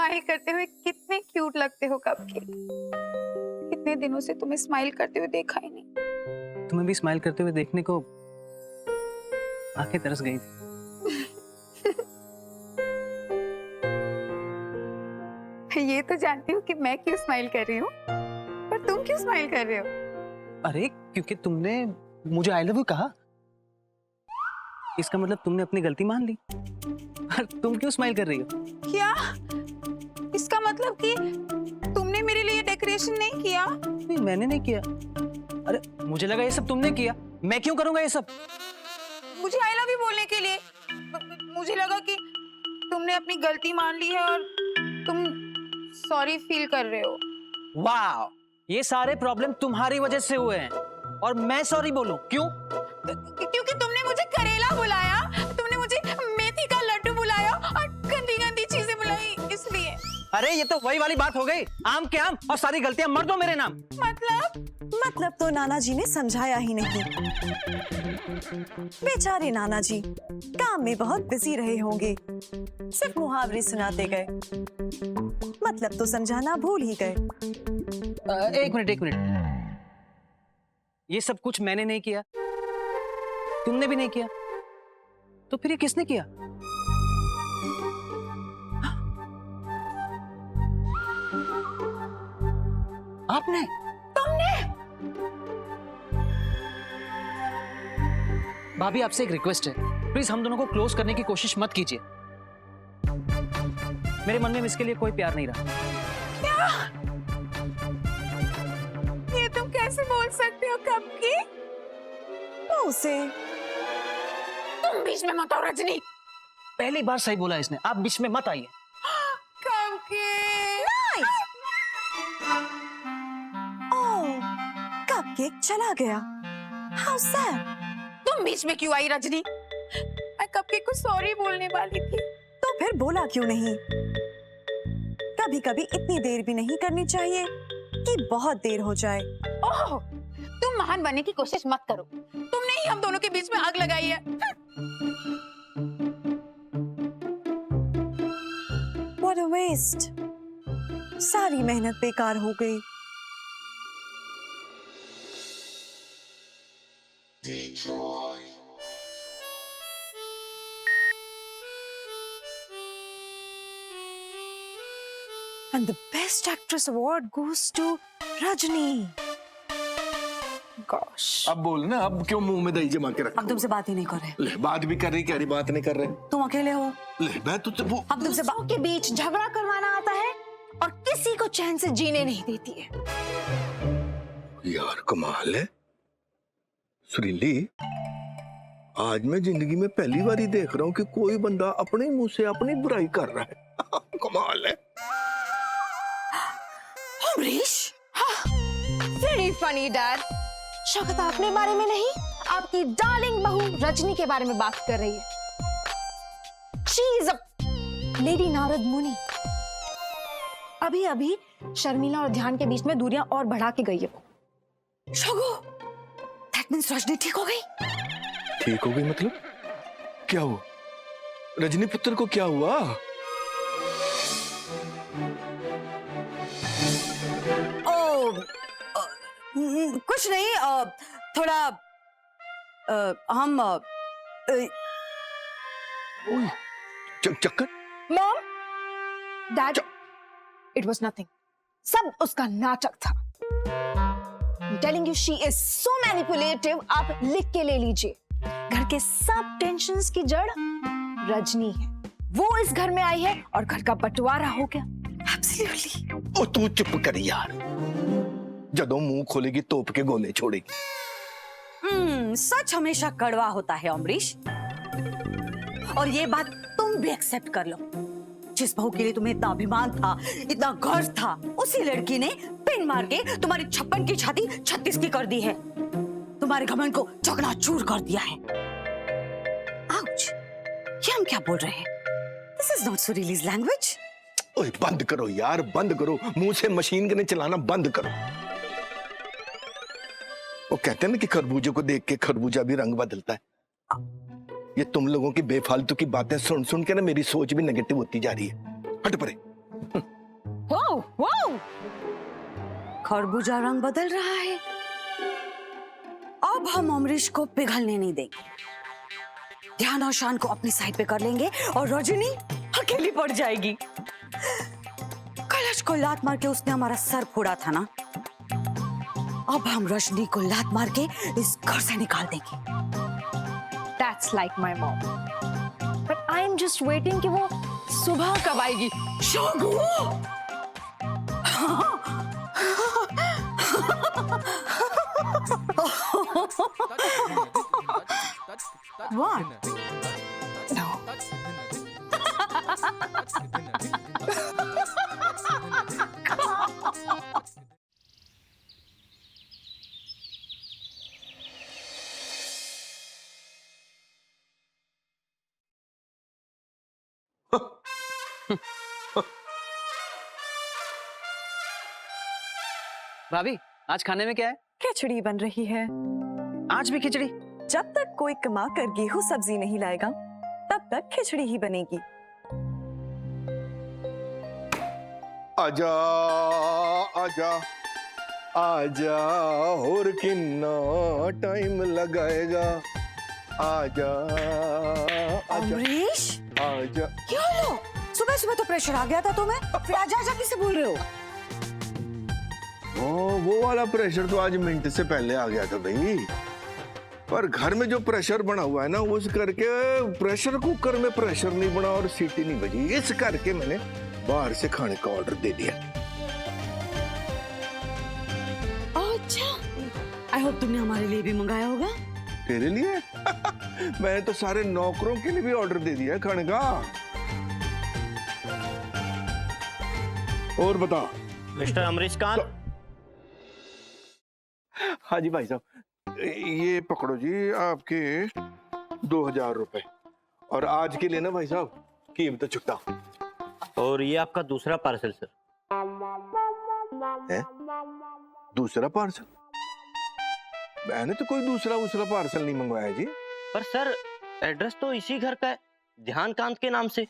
Smile करते हुए कितने क्यूट लगते हो कपकेक। कितने दिनों से तुम्हें स्माइल करते हुए देखा ही नहीं। तुम्हें भी स्माइल करते हुए देखने को आंखें तरस गई थी। ये तो जानती हूँ कि मैं क्यों स्माइल कर रही हूँ, पर तुम क्यों स्माइल कर रहे हो? अरे क्योंकि तुमने मुझे आई लव यू कहा, इसका मतलब तुमने अपनी गलती मान ली। और तुम क्यों स्माइल कर रही हो? क्या इसका मतलब कि तुमने मेरे लिए डेकोरेशन नहीं किया? नहीं, मैंने नहीं किया। अरे मुझे लगा ये सब तुमने किया, मैं क्यों करूंगा ये सब? मुझे आई लव यू बोलने के लिए मुझे लगा कि तुमने अपनी गलती मान ली है और तुम सॉरी फील कर रहे हो। वाह, ये सारे प्रॉब्लम तुम्हारी वजह से हुए हैं और मैं सॉरी बोलूं? क्यों? क्योंकि तुमने मुझे करेला बुलाया, तुमने मुझे मेथी का लड्डू बुलाया और गंदी गंदी चीजें बुलाई, इसलिए। अरे ये तो वही वाली बात हो गई, आम के आम और सारी गलतियां मर दो मेरे नाम। मतलब तो नाना जी ने समझाया ही नहीं। बेचारे नाना जी काम में बहुत बिजी रहे होंगे, सिर्फ मुहावरे सुनाते गए, मतलब तो समझाना भूल ही गए। एक मिनट, ये सब कुछ मैंने नहीं किया, तुमने भी नहीं किया, तो फिर ये किसने किया? आपने? तुमने? भाभी आपसे एक रिक्वेस्ट है, प्लीज हम दोनों को क्लोज करने की कोशिश मत कीजिए। मेरे मन में इसके लिए कोई प्यार नहीं रहा। क्या? ये तुम कैसे बोल सकते हो कपकेक? उसे तुम बीच में मत आओ रजनी। पहली बार सही बोला इसने, आप बीच में मत आइए। कपकेक। ओह, कपकेक चला गया। How sad। तुम बीच में क्यों आई रजनी? मैं कपकेक को सॉरी बोलने वाली थी। तो फिर बोला क्यों नहीं? कभी कभी इतनी देर भी नहीं करनी चाहिए कि बहुत देर हो जाए। ओह, तुम महान बनने की कोशिश मत करो, तुमने ही हम दोनों के बीच में आग लगाई है। What a waste। सारी मेहनत बेकार हो गई। And the best actress award goes to Rajni। Gosh। अब बोल ना, अब क्यों मुंह में दही जमा के रखा? हम तुमसे बात ही नहीं कर रहे। ले, बात भी कर रही, कह रही बात नहीं कर रहे। तुम अकेले हो। ले, मैं तुझसे वो हम तुमसे दूसरों के बीच झगड़ा करवाना आता है और किसी को चैन से जीने नहीं देती है। यार कमाल है सुरीली, आज मैं जिंदगी में पहली बार ही देख रहा हूँ कि कोई बंदा अपने मुंह से अपनी बुराई कर रहा है। कमाल है। Amrish, Very funny, Dad। Shaukat अपने बारे में नहीं, आपकी डार्लिंग बहू रजनी के बारे में बात कर रही है। She is a lady Narad मुनि। अभी अभी शर्मिला और ध्यान के बीच में दूरियां और बढ़ा के गई है वो। शोगो, that means रजनी ठीक हो गई। ठीक हो गई मतलब? क्या हुआ? रजनी पुत्र को क्या हुआ? कुछ नहीं, थोड़ा हम चक्कर? Mom, Dad, it was nothing। सब उसका नाटक था। I'm telling you, she is so manipulative। आप लिख के ले लीजिए। घर के सब टेंशन्स की जड़ रजनी है। वो इस घर में आई है और घर का बंटवारा हो गया। Absolutely। ओ तू चुप कर यार, जदों मुंह खोलेगी तोप के गोले छोड़ेगी। सच हमेशा कड़वा होता है अमरीश, और ये बात तुम भी एक्सेप्ट कर लो। जिस बहू के लिए तुम्हें इतना अभिमान था, इतना गर्व था, उसी लड़की ने पिन मार के तुम्हारी 56 की छाती 36 की कर दी है। तुम्हारे घमंड को चकनाचूर कर दिया है। आउच, ये हम क्या बोल रहे हैं? This is not Surili's language। ओए बंद करो यार, बंद करो, मुंह से मशीन गन चलाना बंद करो। वो कहते हैं ना कि खरबूजे को देख के खरबूजा भी रंग बदलता है। ये तुम लोगों की बेफालतू की बातें सुन सुन के ना मेरी सोच भी नेगेटिव होती जा रही है। हट परे, वाओ वाओ, खरबूजा रंग बदल रहा है। अब हम अमरीश को पिघलने नहीं देंगे। ध्यान और शान को अपनी साइड पे कर लेंगे और रजनी अकेली पड़ जाएगी। कलश को लात मार के उसने हमारा सर फोड़ा था ना, अब हम रजनी को लात मार के इस घर से निकाल देंगे। That's like my mom, but I am just waiting कि वो सुबह कब आएगी। शोगू! What? भाभी, आज खाने में क्या है? खिचड़ी बन रही है। आज भी खिचड़ी? जब तक कोई कमा कर गेहूं सब्जी नहीं लाएगा तब तक खिचड़ी ही बनेगी। आजा आजा आजा, और कितना टाइम लगाएगा, आजा आजा अमरीश, आजा। क्या लो? सुबह सुबह तो प्रेशर आ गया था तुम्हें, फिर आजा आजा किसे बोल रहे हो? वो वाला प्रेशर तो आज मिनट से पहले आ गया था भाई, पर घर में जो प्रेशर बना हुआ है ना, उस करके प्रेशर कुकर में प्रेशर नहीं बना और सीटी नहीं बजी, इस करके मैंने बाहर से खाने का ऑर्डर दे दिया। अच्छा, आई होप तुमने हमारे लिए भी मंगाया होगा। तेरे लिए? मैंने तो सारे नौकरों के लिए भी ऑर्डर दे दिया है खाने का। और बता मिस्टर अमरीश खान। हाँ जी भाई साहब, ये पकड़ो जी आपके 2000 रुपए, और आज के लिए ना भाई साहब कीमत चुकता। और ये आपका दूसरा पार्सल सर। है? दूसरा पार्सल? मैंने तो कोई दूसरा पार्सल नहीं मंगवाया जी। पर सर एड्रेस तो इसी घर का है, ध्यानकांत के नाम से।